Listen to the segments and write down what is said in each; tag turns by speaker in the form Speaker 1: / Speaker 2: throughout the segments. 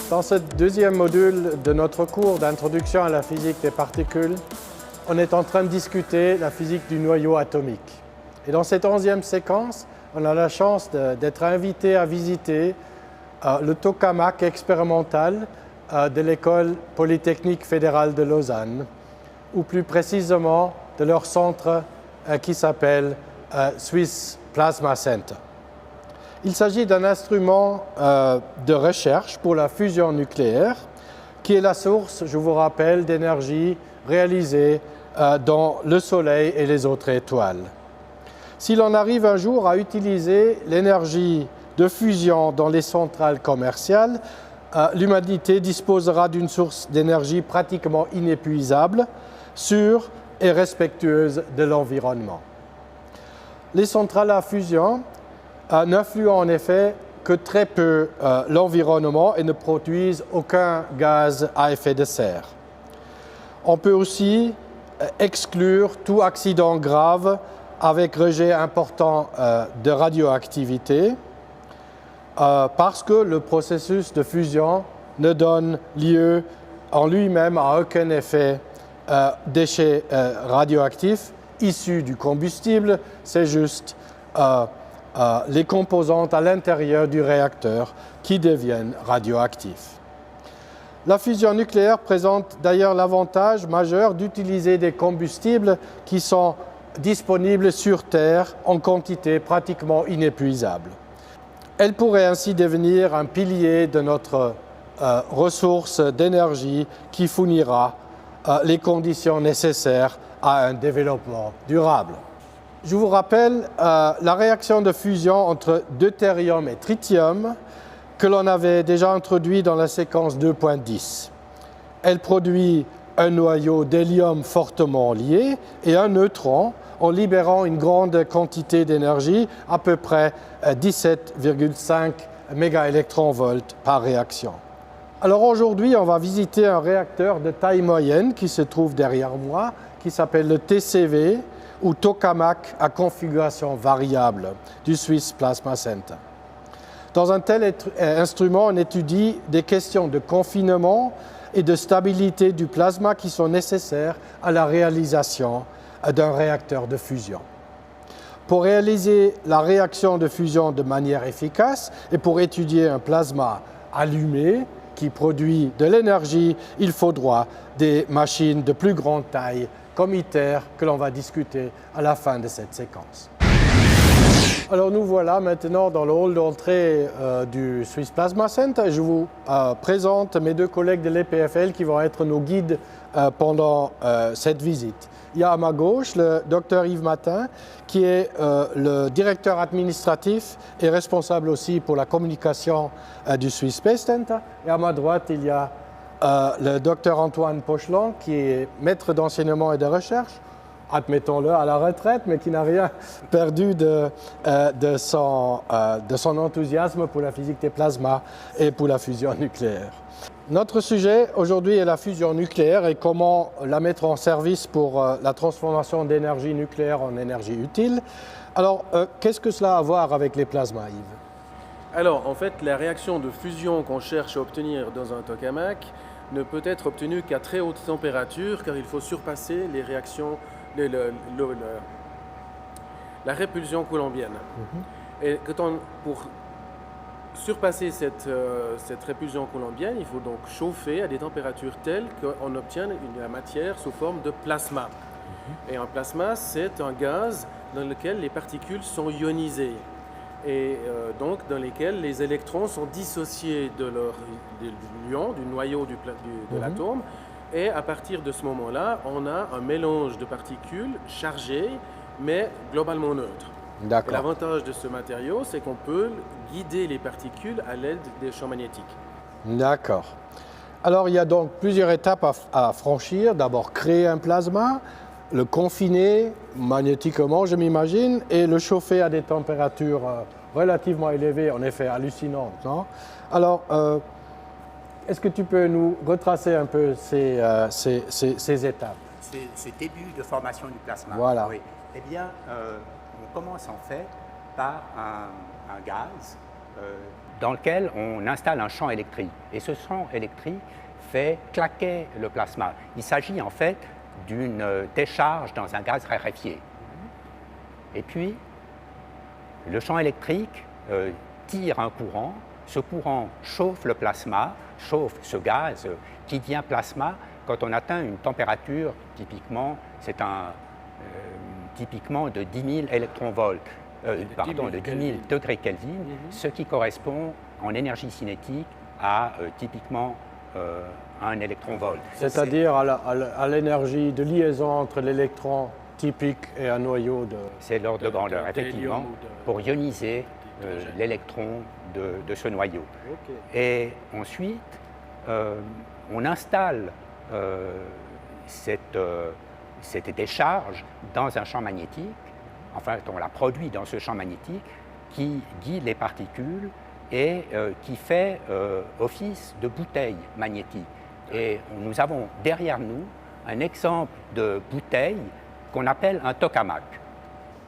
Speaker 1: Dans ce deuxième module de notre cours d'introduction à la physique des particules, on est en train de discuter la physique du noyau atomique. Et dans cette 11e séquence, on a la chance d'être invité à visiter le tokamak expérimental de l'École polytechnique fédérale de Lausanne, ou plus précisément de leur centre qui s'appelle Swiss Plasma Center. Il s'agit d'un instrument de recherche pour la fusion nucléaire qui est la source, je vous rappelle, d'énergie réalisée dans le Soleil et les autres étoiles. Si l'on arrive un jour à utiliser l'énergie de fusion dans les centrales commerciales, l'humanité disposera d'une source d'énergie pratiquement inépuisable, sûre et respectueuse de l'environnement. Les centrales à fusion n'influent en effet que très peu l'environnement et ne produisent aucun gaz à effet de serre. On peut aussi exclure tout accident grave avec rejet important de radioactivité parce que le processus de fusion ne donne lieu en lui-même à aucun effet déchets radioactifs issus du combustible, c'est juste les composantes à l'intérieur du réacteur qui deviennent radioactifs. La fusion nucléaire présente d'ailleurs l'avantage majeur d'utiliser des combustibles qui sont disponibles sur Terre en quantité pratiquement inépuisable. Elle pourrait ainsi devenir un pilier de notre ressource d'énergie qui fournira les conditions nécessaires à un développement durable. Je vous rappelle la réaction de fusion entre deutérium et tritium que l'on avait déjà introduit dans la séquence 2.10. Elle produit un noyau d'hélium fortement lié et un neutron en libérant une grande quantité d'énergie, à peu près 17,5 mégaélectronvolts par réaction. Alors aujourd'hui, on va visiter un réacteur de taille moyenne qui se trouve derrière moi, qui s'appelle le TCV, ou tokamak à configuration variable du Swiss Plasma Center. Dans un tel instrument, on étudie des questions de confinement et de stabilité du plasma qui sont nécessaires à la réalisation d'un réacteur de fusion. Pour réaliser la réaction de fusion de manière efficace et pour étudier un plasma allumé qui produit de l'énergie, il faudra des machines de plus grande taille comme ITER que l'on va discuter à la fin de cette séquence. Alors nous voilà maintenant dans le hall d'entrée du Swiss Plasma Center et je vous présente mes deux collègues de l'EPFL qui vont être nos guides pendant cette visite. Il y a à ma gauche le Dr Yves Matin qui est le directeur administratif et responsable aussi pour la communication du Swiss Space Center. Et à ma droite, il y a le Dr Antoine Pochelon qui est maître d'enseignement et de recherche, admettons-le à la retraite, mais qui n'a rien perdu de son enthousiasme pour la physique des plasmas et pour la fusion nucléaire. Notre sujet aujourd'hui est la fusion nucléaire et comment la mettre en service pour la transformation d'énergie nucléaire en énergie utile. Alors, qu'est-ce que cela a à voir avec les plasmas, Yves ?
Speaker 2: Alors, en fait, la réaction de fusion qu'on cherche à obtenir dans un tokamak ne peut être obtenue qu'à très haute température, car il faut surpasser les réactions, la répulsion coulombienne. Et pour surpasser cette répulsion coulombienne, il faut donc chauffer à des températures telles qu'on obtienne la matière sous forme de plasma. Et un plasma, c'est un gaz dans lequel les particules sont ionisées et donc dans lesquels les électrons sont dissociés de l'ion, du noyau de l'atome. Et à partir de ce moment-là, on a un mélange de particules chargées, mais globalement neutres. L'avantage de ce matériau, c'est qu'on peut guider les particules à l'aide des champs magnétiques.
Speaker 1: D'accord. Alors, il y a donc plusieurs étapes à franchir. D'abord, créer un plasma, le confiner magnétiquement, je m'imagine, et le chauffer à des températures relativement élevées, en effet hallucinantes, non ? Alors, est-ce que tu peux nous retracer un peu ces étapes ?
Speaker 3: ce début de formation du plasma.
Speaker 1: Voilà.
Speaker 3: Oui. Eh bien, on commence en fait par un gaz dans lequel on installe un champ électrique. Et ce champ électrique fait claquer le plasma. Il s'agit en fait d'une décharge dans un gaz raréfié. Et puis, le champ électrique tire un courant. Ce courant chauffe le plasma, chauffe ce gaz qui devient plasma quand on atteint une température, typiquement, typiquement de 10 000 électronvolts, de 10 000 degrés Kelvin, ce qui correspond en énergie cinétique à typiquement 1 électronvolt.
Speaker 1: C'est-à-dire à l'énergie de liaison entre l'électron typique et un noyau de...
Speaker 3: C'est l'ordre de grandeur, effectivement, pour ioniser l'électron de ce noyau. Okay. Et ensuite, on installe cette décharge dans un champ magnétique, enfin on la produit dans ce champ magnétique qui guide les particules et qui fait office de bouteille magnétique. Et nous avons derrière nous un exemple de bouteille qu'on appelle un tokamak.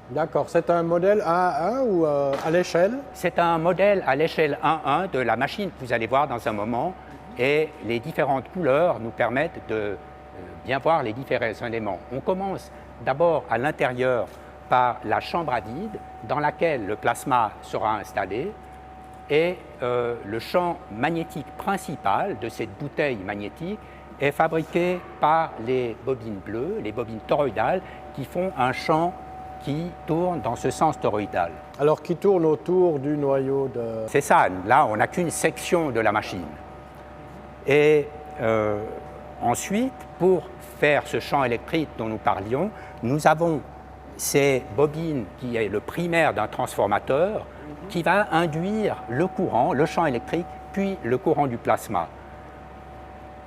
Speaker 1: D'accord, c'est un modèle 1 à 1 ou à l'échelle?
Speaker 3: C'est un modèle à l'échelle 1:1 de la machine que vous allez voir dans un moment, et les différentes couleurs nous permettent de bien voir les différents éléments. On commence d'abord à l'intérieur par la chambre à vide dans laquelle le plasma sera installé, et le champ magnétique principal de cette bouteille magnétique est fabriqué par les bobines bleues, les bobines toroïdales, qui font un champ qui tourne dans ce sens toroïdal.
Speaker 1: Alors qui tourne autour du noyau de...
Speaker 3: C'est ça, là on n'a qu'une section de la machine. Et ensuite, pour faire ce champ électrique dont nous parlions, nous avons ces bobines qui est le primaire d'un transformateur qui va induire le courant, le champ électrique, puis le courant du plasma.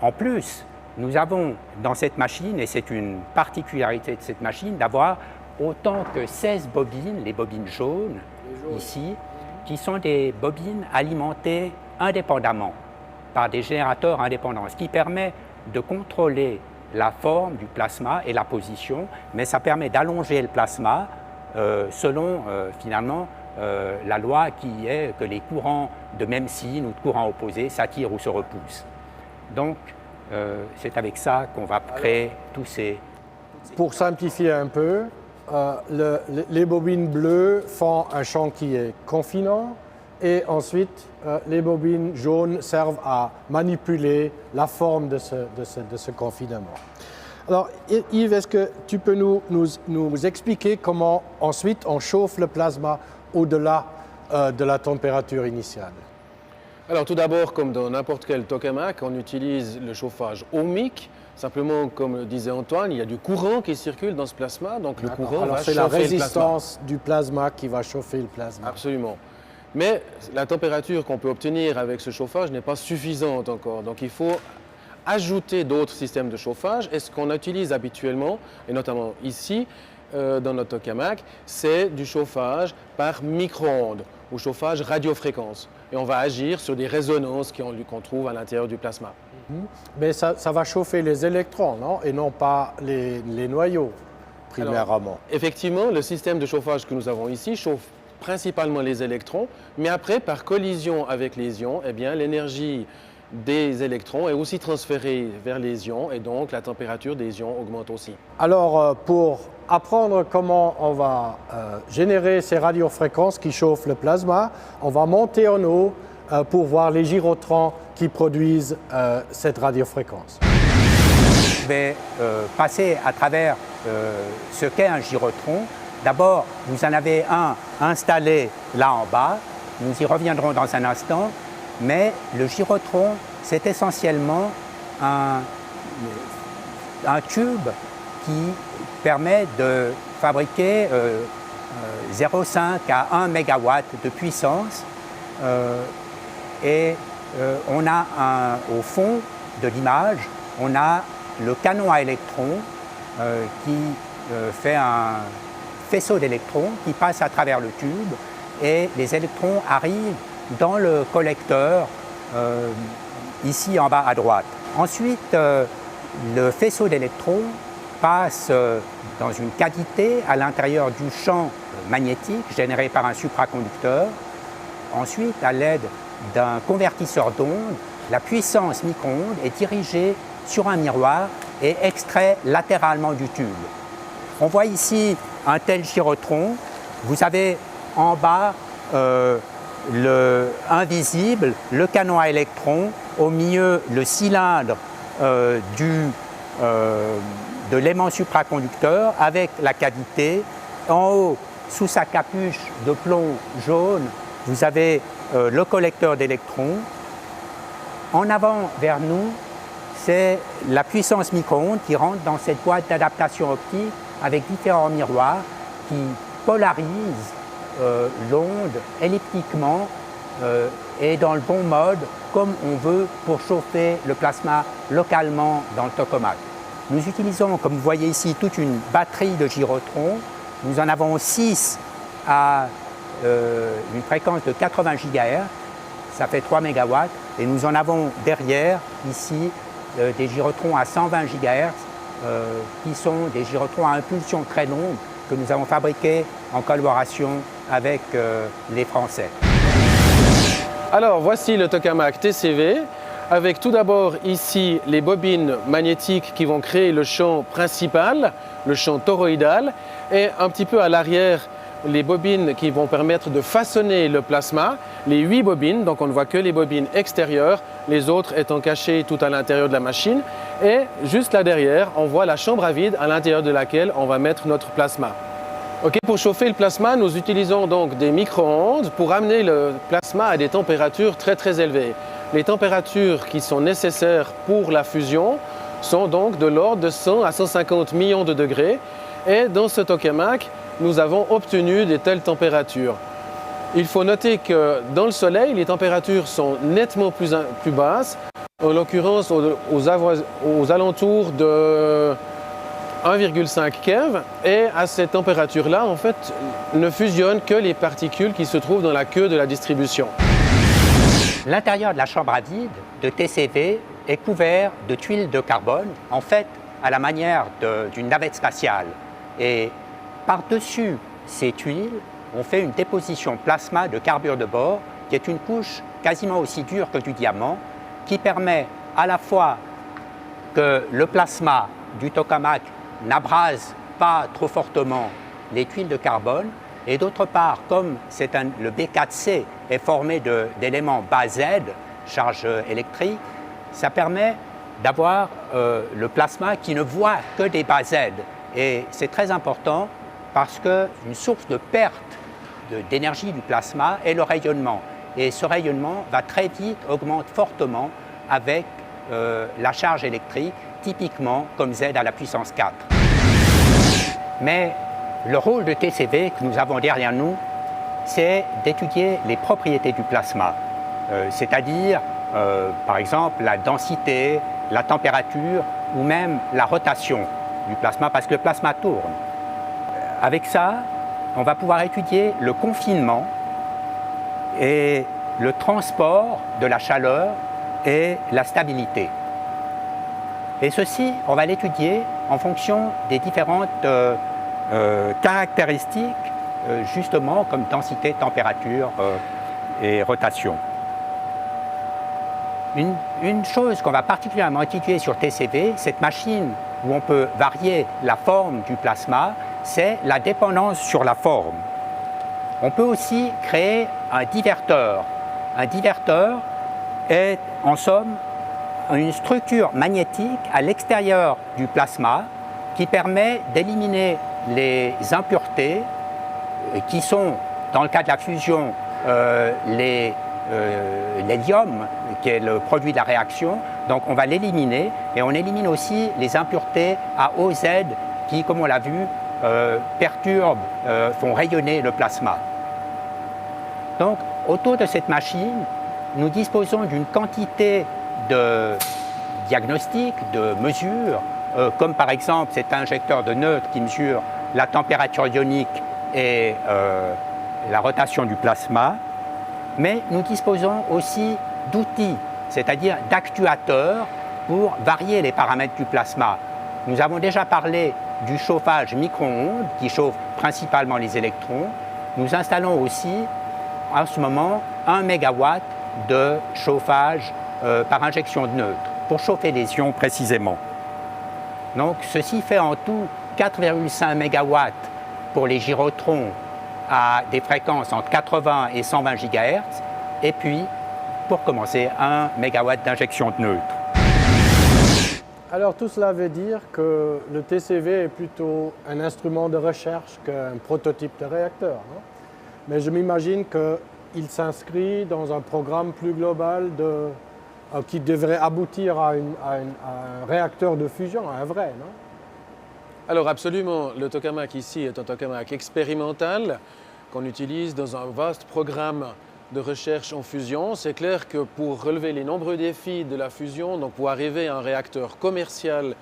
Speaker 3: En plus, nous avons dans cette machine, et c'est une particularité de cette machine, d'avoir autant que 16 bobines, les bobines jaunes, ici, qui sont des bobines alimentées indépendamment par des générateurs indépendants, ce qui permet de contrôler la forme du plasma et la position, mais ça permet d'allonger le plasma selon finalement la loi qui est que les courants de même signe ou de courants opposés s'attirent ou se repoussent. Donc, c'est avec ça qu'on va créer tous ces...
Speaker 1: Pour simplifier un peu, les bobines bleues font un champ qui est confinant, et ensuite les bobines jaunes servent à manipuler la forme de ce confinement. Alors Yves, est-ce que tu peux nous expliquer comment ensuite on chauffe le plasma au-delà de la température initiale?
Speaker 2: Alors tout d'abord, comme dans n'importe quel tokamak, on utilise le chauffage ohmique. Simplement, comme le disait Antoine, il y a du courant qui circule dans ce plasma, donc le courant va chauffer le plasma.
Speaker 1: C'est la résistance du plasma qui va chauffer le plasma.
Speaker 2: Absolument. Mais la température qu'on peut obtenir avec ce chauffage n'est pas suffisante encore. Donc il faut ajouter d'autres systèmes de chauffage. Et ce qu'on utilise habituellement, et notamment ici, dans notre tokamak, c'est du chauffage par micro-ondes ou chauffage radiofréquence. Et on va agir sur des résonances qu'on trouve à l'intérieur du plasma.
Speaker 1: Mais ça va chauffer les électrons, non? Et non pas les noyaux, primairement.
Speaker 2: Alors, effectivement, le système de chauffage que nous avons ici chauffe principalement les électrons, mais après, par collision avec les ions, eh bien, l'énergie des électrons est aussi transférée vers les ions, et donc la température des ions augmente aussi.
Speaker 1: Alors, pour apprendre comment on va générer ces radiofréquences qui chauffent le plasma, on va monter en haut pour voir les gyrotrons qui produisent cette radiofréquence.
Speaker 3: Je vais passer à travers ce qu'est un gyrotron. D'abord, vous en avez un installé là en bas, nous y reviendrons dans un instant, mais le gyrotron, c'est essentiellement un tube qui permet de fabriquer 0,5 à 1 MW de puissance, et on a au fond de l'image, on a le canon à électrons qui fait un faisceau d'électrons qui passe à travers le tube, et les électrons arrivent dans le collecteur ici en bas à droite. Ensuite, le faisceau d'électrons passe dans une cavité à l'intérieur du champ magnétique généré par un supraconducteur. Ensuite, à l'aide d'un convertisseur d'ondes, la puissance micro-ondes est dirigée sur un miroir et extrait latéralement du tube. On voit ici un tel gyrotron. Vous avez en bas le invisible, le canon à électrons, au milieu le cylindre de l'aimant supraconducteur avec la cavité. En haut, sous sa capuche de plomb jaune, vous avez le collecteur d'électrons. En avant vers nous, c'est la puissance micro-ondes qui rentre dans cette boîte d'adaptation optique avec différents miroirs qui polarisent l'onde elliptiquement et dans le bon mode comme on veut pour chauffer le plasma localement dans le tokamak. Nous utilisons, comme vous voyez ici, toute une batterie de gyrotrons. Nous en avons 6 à une fréquence de 80 GHz, ça fait 3 MW, et nous en avons derrière, ici, des gyrotrons à 120 GHz, qui sont des gyrotrons à impulsion très longue que nous avons fabriqués en collaboration avec les Français.
Speaker 2: Alors voici le tokamak TCV avec tout d'abord ici les bobines magnétiques qui vont créer le champ principal, le champ toroïdal, et un petit peu à l'arrière les bobines qui vont permettre de façonner le plasma, les 8 bobines, donc on ne voit que les bobines extérieures, les autres étant cachées tout à l'intérieur de la machine, et juste là derrière on voit la chambre à vide à l'intérieur de laquelle on va mettre notre plasma. Okay, pour chauffer le plasma, nous utilisons donc des micro-ondes pour amener le plasma à des températures très élevées. Les températures qui sont nécessaires pour la fusion sont donc de l'ordre de 100 à 150 millions de degrés. Et dans ce tokamak, nous avons obtenu de telles températures. Il faut noter que dans le Soleil, les températures sont nettement plus basses, en l'occurrence aux alentours de 1,5 keV, et à cette température-là, en fait, ne fusionnent que les particules qui se trouvent dans la queue de la distribution.
Speaker 3: L'intérieur de la chambre à vide de TCV est couvert de tuiles de carbone, en fait, à la manière d'une navette spatiale. Et par-dessus ces tuiles, on fait une déposition plasma de carbure de bord, qui est une couche quasiment aussi dure que du diamant, qui permet à la fois que le plasma du tokamak n'abrase pas trop fortement les tuiles de carbone, et d'autre part, comme le B4C est formé d'éléments bas Z, charge électrique, ça permet d'avoir le plasma qui ne voit que des bas Z. Et c'est très important parce qu'une source de perte d'énergie du plasma est le rayonnement. Et ce rayonnement va très vite, augmente fortement avec la charge électrique, typiquement comme Z à la puissance 4. Mais le rôle de TCV que nous avons derrière nous, c'est d'étudier les propriétés du plasma, c'est-à-dire, par exemple, la densité, la température ou même la rotation du plasma, parce que le plasma tourne. Avec ça, on va pouvoir étudier le confinement et le transport de la chaleur et la stabilité. Et ceci, on va l'étudier en fonction des différentes caractéristiques, justement comme densité, température et rotation. Une chose qu'on va particulièrement étudier sur TCV, cette machine où on peut varier la forme du plasma, c'est la dépendance sur la forme. On peut aussi créer un diverteur. Un diverteur est en somme une structure magnétique à l'extérieur du plasma qui permet d'éliminer les impuretés qui sont, dans le cas de la fusion, l'hélium, qui est le produit de la réaction. Donc on va l'éliminer, et on élimine aussi les impuretés à OZ qui, comme on l'a vu, perturbent, font rayonner le plasma. Donc autour de cette machine, nous disposons d'une quantité de diagnostics, de mesures, comme par exemple cet injecteur de neutres qui mesure la température ionique et la rotation du plasma, mais nous disposons aussi d'outils, c'est-à-dire d'actuateurs pour varier les paramètres du plasma. Nous avons déjà parlé du chauffage micro-ondes qui chauffe principalement les électrons. Nous installons aussi en ce moment 1 MW de chauffage par injection de neutres pour chauffer les ions précisément. Donc ceci fait en tout 4,5 MW pour les gyrotrons à des fréquences entre 80 et 120 GHz et puis pour commencer 1 MW d'injection de neutres.
Speaker 1: Alors tout cela veut dire que le TCV est plutôt un instrument de recherche qu'un prototype de réacteur, non? Mais je m'imagine qu'il s'inscrit dans un programme plus global qui devrait aboutir à un réacteur de fusion, à un vrai, non?
Speaker 2: Alors absolument, le tokamak ici est un tokamak expérimental qu'on utilise dans un vaste programme de recherche en fusion. C'est clair que pour relever les nombreux défis de la fusion, donc pour arriver à un réacteur commercial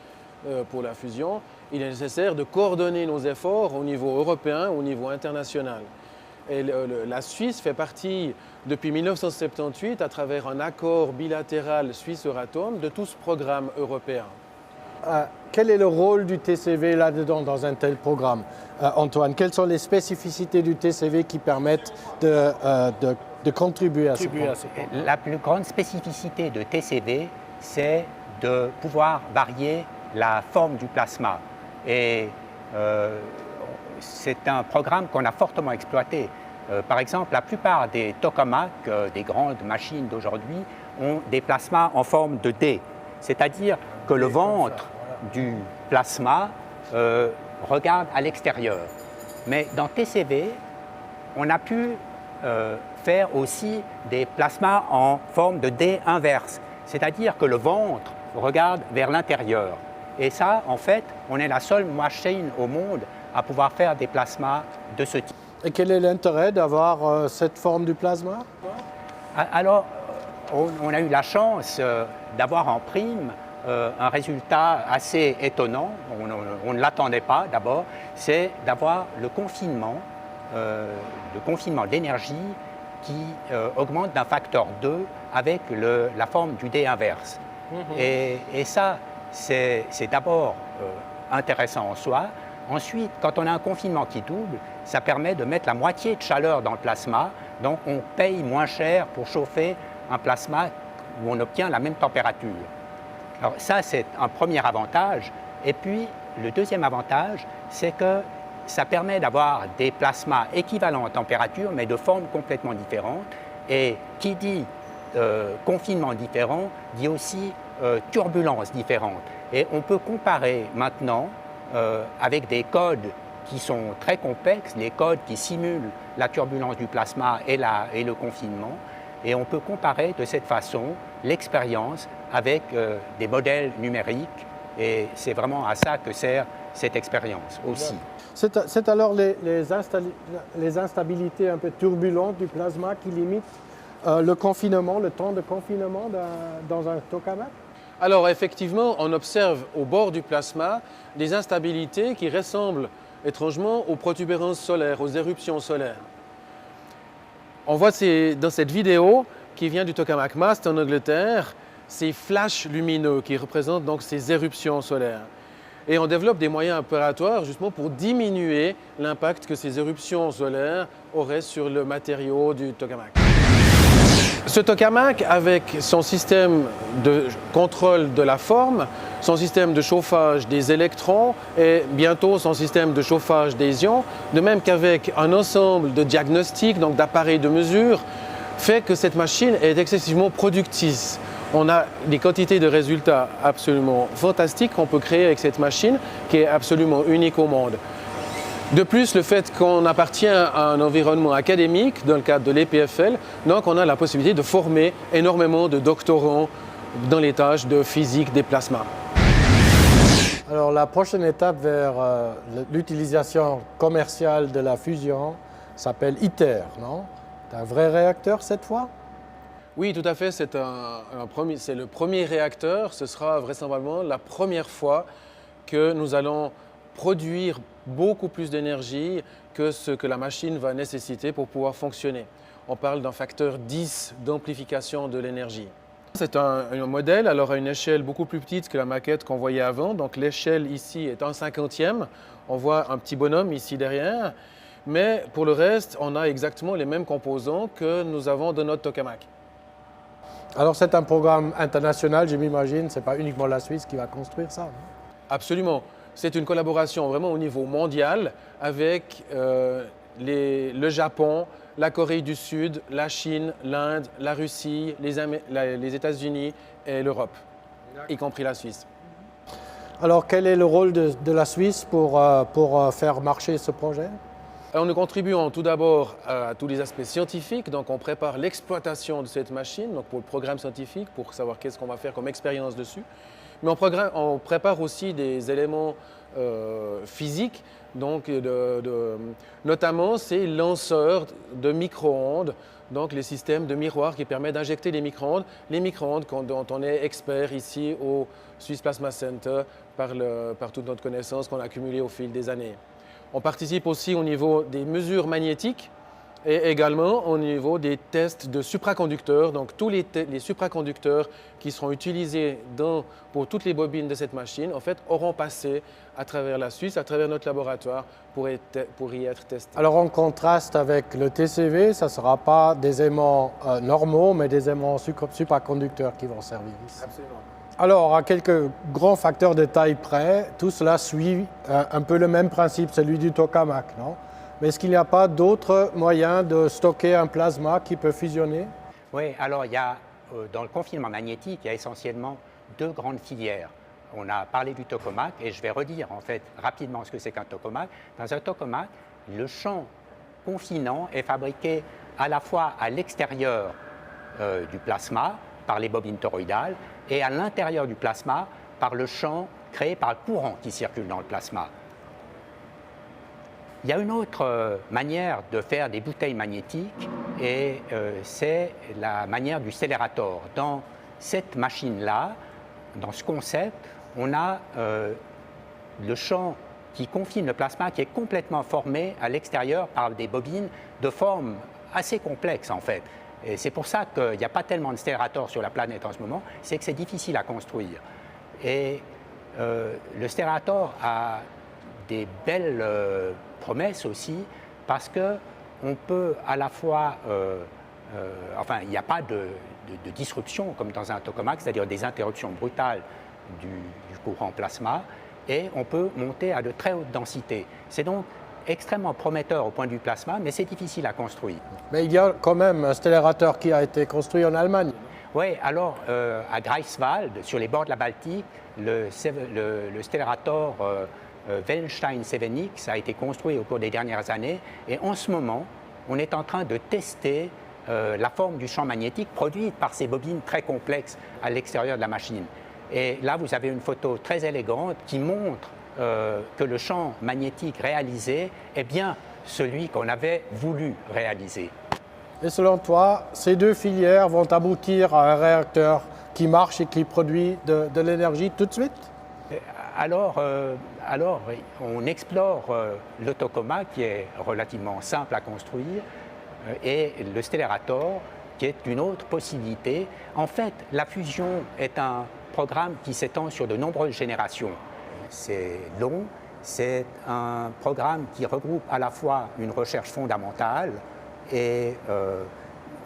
Speaker 2: pour la fusion, il est nécessaire de coordonner nos efforts au niveau européen, au niveau international. Et la Suisse fait partie, depuis 1978, à travers un accord bilatéral Suisse-Euratom, de tout ce programme européen.
Speaker 1: Quel est le rôle du TCV là-dedans dans un tel programme? Antoine, quelles sont les spécificités du TCV qui permettent de contribuer à ce programme?
Speaker 3: La plus grande spécificité de TCV, c'est de pouvoir varier la forme du plasma. Et c'est un programme qu'on a fortement exploité. Par exemple, la plupart des tokamaks, des grandes machines d'aujourd'hui, ont des plasmas en forme de D. C'est-à-dire que le ventre du plasma regarde à l'extérieur. Mais dans TCV, on a pu faire aussi des plasmas en forme de D inverse. C'est-à-dire que le ventre regarde vers l'intérieur. Et ça, en fait, on est la seule machine au monde à pouvoir faire des plasmas de ce type.
Speaker 1: Et quel est l'intérêt d'avoir cette forme du plasma?
Speaker 3: Alors, on a eu la chance d'avoir en prime un résultat assez étonnant, on ne l'attendait pas d'abord, c'est d'avoir le confinement d'énergie qui augmente d'un facteur 2 avec la forme du D inverse. Et ça, c'est d'abord intéressant en soi. Ensuite, quand on a un confinement qui double, ça permet de mettre la moitié de chaleur dans le plasma, donc on paye moins cher pour chauffer un plasma où on obtient la même température. Alors ça, c'est un premier avantage. Et puis, le deuxième avantage, c'est que ça permet d'avoir des plasmas équivalents en température, mais de formes complètement différentes. Et qui dit confinement différent, dit aussi turbulences différentes. Et on peut comparer maintenant avec des codes qui sont très complexes, les codes qui simulent la turbulence du plasma et le confinement. Et on peut comparer de cette façon l'expérience avec des modèles numériques. Et c'est vraiment à ça que sert cette expérience aussi.
Speaker 1: C'est alors les instabilités un peu turbulentes du plasma qui limitent le confinement, le temps de confinement dans un tokamak?
Speaker 2: Alors effectivement, on observe au bord du plasma des instabilités qui ressemblent étrangement aux protubérances solaires, aux éruptions solaires. On voit dans cette vidéo qui vient du tokamak Mast en Angleterre, ces flashs lumineux qui représentent donc ces éruptions solaires. Et on développe des moyens opératoires justement pour diminuer l'impact que ces éruptions solaires auraient sur le matériau du tokamak. Ce tokamak, avec son système de contrôle de la forme, son système de chauffage des électrons et bientôt son système de chauffage des ions, de même qu'avec un ensemble de diagnostics, donc d'appareils de mesure, fait que cette machine est excessivement productive. On a des quantités de résultats absolument fantastiques qu'on peut créer avec cette machine qui est absolument unique au monde. De plus, le fait qu'on appartient à un environnement académique dans le cadre de l'EPFL, donc on a la possibilité de former énormément de doctorants dans les tâches de physique des plasmas.
Speaker 1: Alors la prochaine étape vers l'utilisation commerciale de la fusion s'appelle ITER, non? C'est un vrai réacteur cette fois?
Speaker 2: Oui, tout à fait, c'est le premier réacteur. Ce sera vraisemblablement la première fois que nous allons produire beaucoup plus d'énergie que ce que la machine va nécessiter pour pouvoir fonctionner. On parle d'un facteur 10 d'amplification de l'énergie. C'est un modèle alors à une échelle beaucoup plus petite que la maquette qu'on voyait avant. Donc l'échelle ici est 1/50e. On voit un petit bonhomme ici derrière. Mais pour le reste, on a exactement les mêmes composants que nous avons dans notre tokamak.
Speaker 1: Alors c'est un programme international, je m'imagine, ce n'est pas uniquement la Suisse qui va construire ça, non?
Speaker 2: Absolument. C'est une collaboration vraiment au niveau mondial avec le Japon, la Corée du Sud, la Chine, l'Inde, la Russie, les États-Unis et l'Europe, y compris la Suisse.
Speaker 1: Alors quel est le rôle de la Suisse pour faire marcher ce projet?
Speaker 2: Alors, nous contribuons tout d'abord à tous les aspects scientifiques, donc on prépare l'exploitation de cette machine, donc pour le programme scientifique, pour savoir qu'est-ce qu'on va faire comme expérience dessus. Mais on prépare aussi des éléments physiques, donc notamment ces lanceurs de micro-ondes, donc les systèmes de miroirs qui permettent d'injecter les micro-ondes dont on est expert ici au Swiss Plasma Center par toute notre connaissance qu'on a accumulée au fil des années. On participe aussi au niveau des mesures magnétiques et également au niveau des tests de supraconducteurs. Donc tous les supraconducteurs qui seront utilisés pour toutes les bobines de cette machine, en fait, auront passé à travers la Suisse, à travers notre laboratoire pour y être testés.
Speaker 1: Alors en contraste avec le TCV, ça ne sera pas des aimants normaux, mais des aimants supraconducteurs qui vont servir ici.
Speaker 2: Absolument.
Speaker 1: Alors, à quelques grands facteurs de taille près, tout cela suit un peu le même principe, celui du tokamak, non? Mais est-ce qu'il n'y a pas d'autres moyens de stocker un plasma qui peut fusionner?
Speaker 3: Oui, alors il y a, dans le confinement magnétique, il y a essentiellement deux grandes filières. On a parlé du tokamak et je vais redire en fait rapidement ce que c'est qu'un tokamak. Dans un tokamak, le champ confinant est fabriqué à la fois à l'extérieur du plasma par les bobines toroïdales et à l'intérieur du plasma par le champ créé par le courant qui circule dans le plasma. Il y a une autre manière de faire des bouteilles magnétiques et c'est la manière du scélérator. Dans cette machine-là, dans ce concept, on a le champ qui confine le plasma qui est complètement formé à l'extérieur par des bobines de forme assez complexe en fait. Et c'est pour ça qu'il n'y a pas tellement de scélérators sur la planète en ce moment, c'est que c'est difficile à construire. Et le scélérator a des belles promesses aussi parce qu'on peut à la fois, enfin il n'y a pas de disruption comme dans un tokamak, c'est-à-dire des interruptions brutales du courant plasma, et on peut monter à de très hautes densités. C'est donc extrêmement prometteur au point de vue plasma, mais c'est difficile à construire.
Speaker 1: Mais il y a quand même un scélérateur qui a été construit en Allemagne.
Speaker 3: Oui, alors à Greifswald, sur les bords de la Baltique, le scélérator Wellenstein-Sevenix a été construit au cours des dernières années et en ce moment, on est en train de tester la forme du champ magnétique produite par ces bobines très complexes à l'extérieur de la machine. Et là, vous avez une photo très élégante qui montre que le champ magnétique réalisé est bien celui qu'on avait voulu réaliser.
Speaker 1: Et selon toi, ces deux filières vont aboutir à un réacteur qui marche et qui produit de l'énergie tout de suite?
Speaker 3: Alors, on explore le tokamak qui est relativement simple à construire et le scélérator qui est une autre possibilité. En fait, la fusion est un programme qui s'étend sur de nombreuses générations. C'est long, c'est un programme qui regroupe à la fois une recherche fondamentale et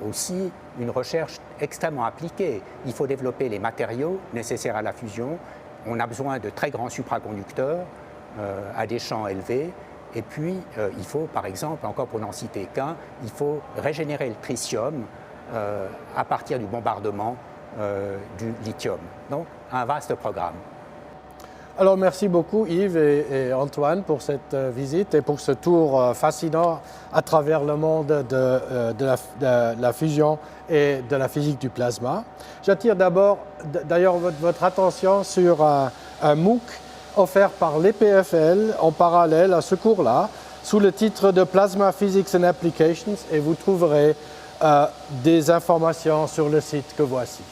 Speaker 3: aussi une recherche extrêmement appliquée. Il faut développer les matériaux nécessaires à la fusion. On a besoin de très grands supraconducteurs à des champs élevés. Et puis, il faut, par exemple, encore pour n'en citer qu'un, il faut régénérer le tritium à partir du bombardement du lithium. Donc, un vaste programme.
Speaker 1: Alors, merci beaucoup Yves et Antoine pour cette visite et pour ce tour fascinant à travers le monde de la fusion et de la physique du plasma. J'attire d'ailleurs votre attention sur un MOOC offert par l'EPFL en parallèle à ce cours-là, sous le titre de Plasma Physics and Applications, et vous trouverez des informations sur le site que voici.